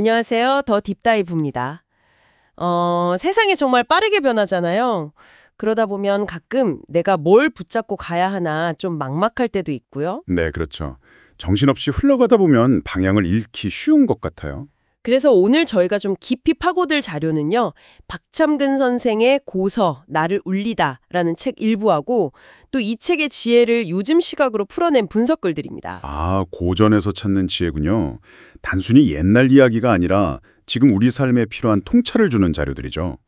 안녕하세요. 더 딥다이브입니다. 세상이 정말 빠르게 변하잖아요. 그러다 보면 가끔 내가 뭘 붙잡고 가야 하나 좀 막막할 때도 있고요. 네, 그렇죠. 정신없이 흘러가다 보면 방향을 잃기 쉬운 것 같아요. 그래서 오늘 저희가 좀 깊이 파고들 자료는요. 박참근 선생의 고서, 나를 울리다라는 책 일부하고 또 이 책의 지혜를 요즘 시각으로 풀어낸 분석글들입니다. 아, 고전에서 찾는 지혜군요. 단순히 옛날 이야기가 아니라 지금 우리 삶에 필요한 통찰을 주는 자료들이죠.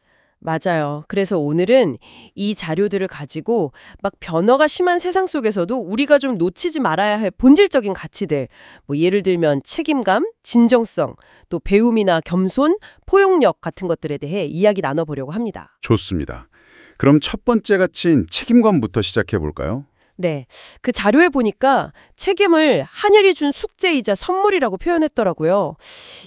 맞아요. 그래서 오늘은 이 자료들을 가지고 막 변화가 심한 세상 속에서도 우리가 좀 놓치지 말아야 할 본질적인 가치들, 뭐 예를 들면 책임감, 진정성, 또 배움이나 겸손, 포용력 같은 것들에 대해 이야기 나눠보려고 합니다. 좋습니다. 그럼 첫 번째 가치인 책임감부터 시작해 볼까요? 네, 그 자료에 보니까 책임을 하늘이 준 숙제이자 선물이라고 표현했더라고요.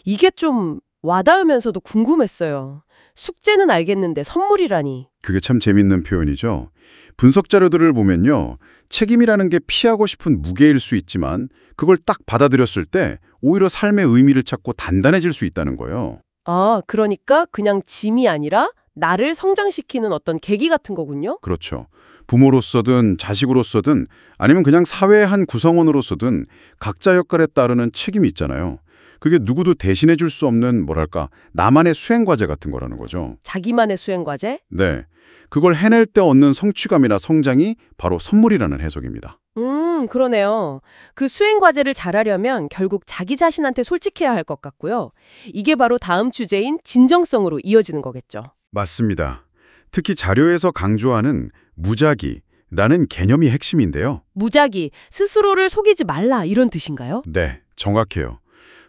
이게 좀 와닿으면서도 궁금했어요. 숙제는 알겠는데 선물이라니. 그게 참 재밌는 표현이죠. 분석 자료들을 보면요. 책임이라는 게 피하고 싶은 무게일 수 있지만 그걸 딱 받아들였을 때 오히려 삶의 의미를 찾고 단단해질 수 있다는 거예요. 아, 그러니까 그냥 짐이 아니라 나를 성장시키는 어떤 계기 같은 거군요? 그렇죠. 부모로서든 자식으로서든 아니면 그냥 사회의 한 구성원으로서든 각자 역할에 따르는 책임이 있잖아요. 그게 누구도 대신해 줄 수 없는 뭐랄까 나만의 수행과제 같은 거라는 거죠. 자기만의 수행과제? 네. 그걸 해낼 때 얻는 성취감이나 성장이 바로 선물이라는 해석입니다. 그러네요. 그 수행과제를 잘하려면 결국 자기 자신한테 솔직해야 할 것 같고요. 이게 바로 다음 주제인 진정성으로 이어지는 거겠죠. 맞습니다. 특히 자료에서 강조하는 무작위라는 개념이 핵심인데요. 무작위, 스스로를 속이지 말라 이런 뜻인가요? 네, 정확해요.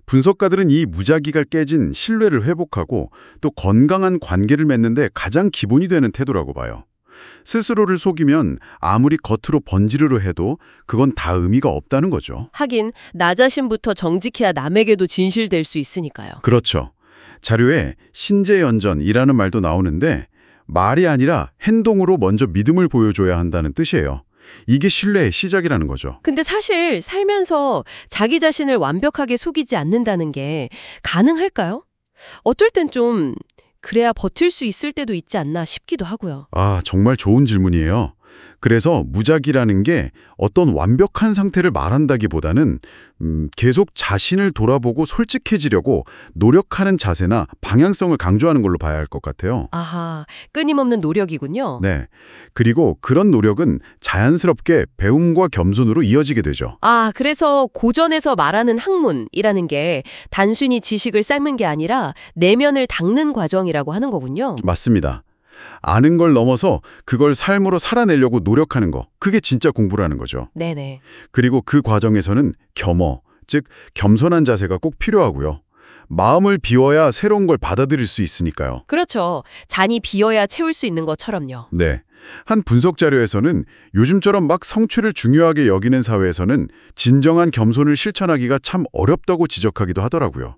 분석가들은 이 무작위가 깨진 신뢰를 회복하고 또 건강한 관계를 맺는데 가장 기본이 되는 태도라고 봐요. 스스로를 속이면 아무리 겉으로 번지르르 해도 그건 다 의미가 없다는 거죠. 하긴 나 자신부터 정직해야 남에게도 진실될 수 있으니까요. 그렇죠. 자료에 신재연전이라는 말도 나오는데 말이 아니라 행동으로 먼저 믿음을 보여줘야 한다는 뜻이에요. 이게 신뢰의 시작이라는 거죠. 근데 사실 살면서 자기 자신을 완벽하게 속이지 않는다는 게 가능할까요? 어쩔 땐 좀 그래야 버틸 수 있을 때도 있지 않나 싶기도 하고요. 아, 정말 좋은 질문이에요. 그래서 무작위라는 게 어떤 완벽한 상태를 말한다기보다는 계속 자신을 돌아보고 솔직해지려고 노력하는 자세나 방향성을 강조하는 걸로 봐야 할 것 같아요. 아하, 끊임없는 노력이군요. 네. 그리고 그런 노력은 자연스럽게 배움과 겸손으로 이어지게 되죠. 아, 그래서 고전에서 말하는 학문이라는 게 단순히 지식을 쌓는 게 아니라 내면을 닦는 과정이라고 하는 거군요. 맞습니다. 아는 걸 넘어서 그걸 삶으로 살아내려고 노력하는 거, 그게 진짜 공부라는 거죠. 네네. 그리고 그 과정에서는 겸허, 즉 겸손한 자세가 꼭 필요하고요. 마음을 비워야 새로운 걸 받아들일 수 있으니까요. 그렇죠. 잔이 비어야 채울 수 있는 것처럼요. 네. 한 분석 자료에서는 요즘처럼 막 성취를 중요하게 여기는 사회에서는 진정한 겸손을 실천하기가 참 어렵다고 지적하기도 하더라고요.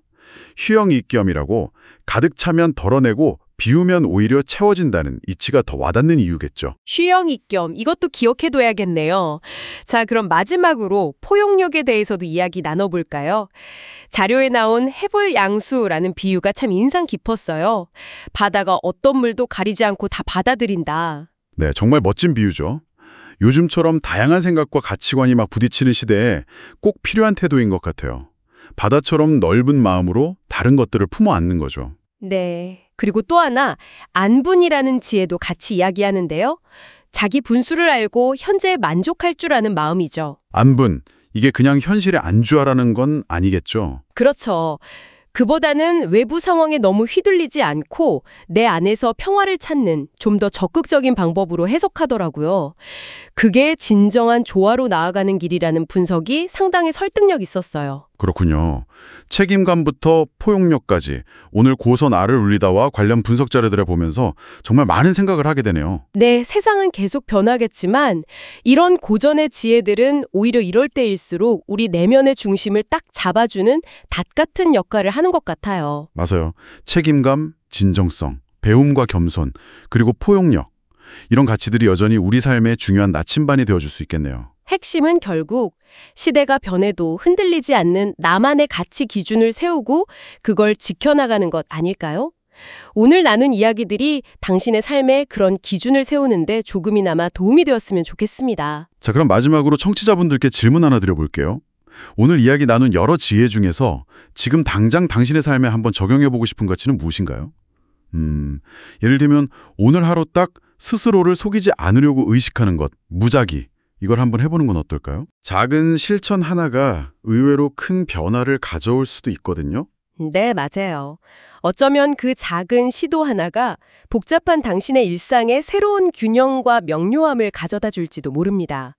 휴영이겸이라고 가득 차면 덜어내고 비우면 오히려 채워진다는 이치가 더 와닿는 이유겠죠. 쉬영이겸 이것도 기억해둬야겠네요. 자, 그럼 마지막으로 포용력에 대해서도 이야기 나눠볼까요? 자료에 나온 해볼 양수라는 비유가 참 인상 깊었어요. 바다가 어떤 물도 가리지 않고 다 받아들인다. 네, 정말 멋진 비유죠. 요즘처럼 다양한 생각과 가치관이 막 부딪히는 시대에 꼭 필요한 태도인 것 같아요. 바다처럼 넓은 마음으로 다른 것들을 품어 안는 거죠. 네. 그리고 또 하나, 안분이라는 지혜도 같이 이야기하는데요. 자기 분수를 알고 현재에 만족할 줄 아는 마음이죠. 안분, 이게 그냥 현실에 안주하라는 건 아니겠죠. 그렇죠. 그보다는 외부 상황에 너무 휘둘리지 않고 내 안에서 평화를 찾는 좀 더 적극적인 방법으로 해석하더라고요. 그게 진정한 조화로 나아가는 길이라는 분석이 상당히 설득력 있었어요. 그렇군요. 책임감부터 포용력까지 오늘 고서 나를 울리다와 관련 분석 자료들을 보면서 정말 많은 생각을 하게 되네요. 네, 세상은 계속 변하겠지만 이런 고전의 지혜들은 오히려 이럴 때일수록 우리 내면의 중심을 딱 잡아주는 닷 같은 역할을 하는 것 같아요. 맞아요. 책임감, 진정성, 배움과 겸손, 그리고 포용력. 이런 가치들이 여전히 우리 삶의 중요한 나침반이 되어줄 수 있겠네요. 핵심은 결국 시대가 변해도 흔들리지 않는 나만의 가치 기준을 세우고 그걸 지켜나가는 것 아닐까요? 오늘 나눈 이야기들이 당신의 삶에 그런 기준을 세우는데 조금이나마 도움이 되었으면 좋겠습니다. 자, 그럼 마지막으로 청취자분들께 질문 하나 드려볼게요. 오늘 이야기 나눈 여러 지혜 중에서 지금 당장 당신의 삶에 한번 적용해보고 싶은 가치는 무엇인가요? 예를 들면 오늘 하루 딱 스스로를 속이지 않으려고 의식하는 것, 무작위. 이걸 한번 해보는 건 어떨까요? 작은 실천 하나가 의외로 큰 변화를 가져올 수도 있거든요. 네, 맞아요. 어쩌면 그 작은 시도 하나가 복잡한 당신의 일상에 새로운 균형과 명료함을 가져다 줄지도 모릅니다.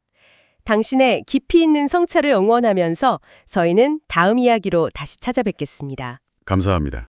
당신의 깊이 있는 성찰을 응원하면서 저희는 다음 이야기로 다시 찾아뵙겠습니다. 감사합니다.